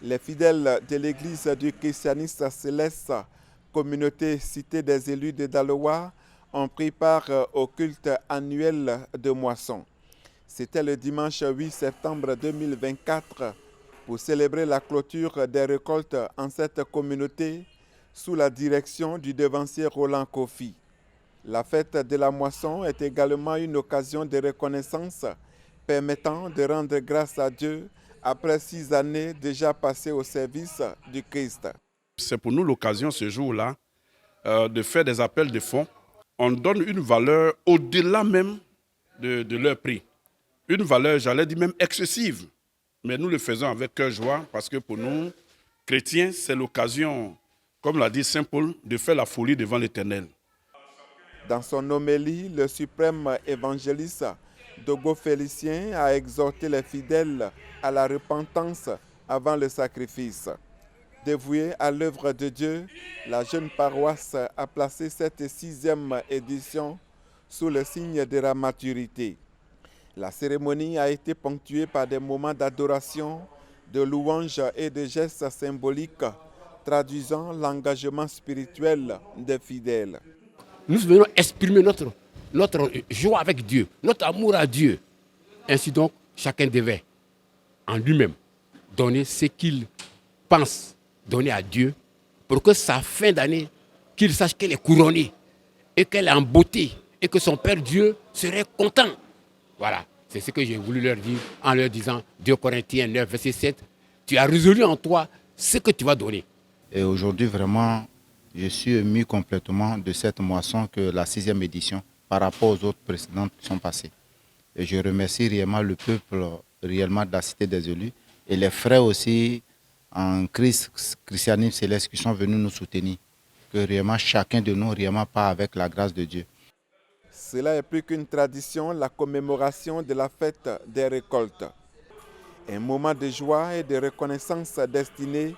Les fidèles de l'église du christianisme céleste, communauté cité des élus de Daloa, ont pris part au culte annuel de moisson. C'était le dimanche 8 septembre 2024 pour célébrer la clôture des récoltes en cette communauté sous la direction du devancier Roland Kofi. La fête de la moisson est également une occasion de reconnaissance permettant de rendre grâce à Dieu après 6 années déjà passées au service du Christ. C'est pour nous l'occasion ce jour-là de faire des appels de fonds. On donne une valeur au-delà même de leur prix. Une valeur, j'allais dire même excessive. Mais nous le faisons avec cœur joie parce que pour nous, chrétiens, c'est l'occasion, comme l'a dit Saint Paul, de faire la folie devant l'Éternel. Dans son homélie, le suprême évangéliste Dogo Félicien a exhorté les fidèles à la repentance avant le sacrifice. Dévouée à l'œuvre de Dieu, la jeune paroisse a placé cette 6e édition sous le signe de la maturité. La cérémonie a été ponctuée par des moments d'adoration, de louange et de gestes symboliques traduisant l'engagement spirituel des fidèles. Nous venons exprimer notre joie avec Dieu, notre amour à Dieu. Ainsi donc, chacun devait en lui-même donner ce qu'il pense donner à Dieu pour que sa fin d'année, qu'il sache qu'elle est couronnée et qu'elle est en beauté et que son Père Dieu serait content. Voilà, c'est ce que j'ai voulu leur dire en leur disant 2 Corinthiens 9, verset 7, tu as résolu en toi ce que tu vas donner. Et aujourd'hui, vraiment, je suis ému complètement de cette moisson que la 6e édition par rapport aux autres précédentes qui sont passées. Et je remercie réellement le peuple réellement de la Cité des élus et les frères aussi en christianisme céleste qui sont venus nous soutenir. Que réellement chacun de nous réellement part avec la grâce de Dieu. Cela est plus qu'une tradition, la commémoration de la fête des récoltes. Un moment de joie et de reconnaissance destiné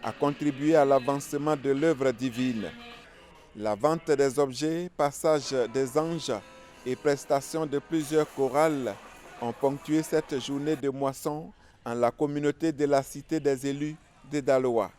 à contribuer à l'avancement de l'œuvre divine. La vente des objets, passage des anges et prestation de plusieurs chorales ont ponctué cette journée de moisson en la communauté de la Cité des élus de Daloa.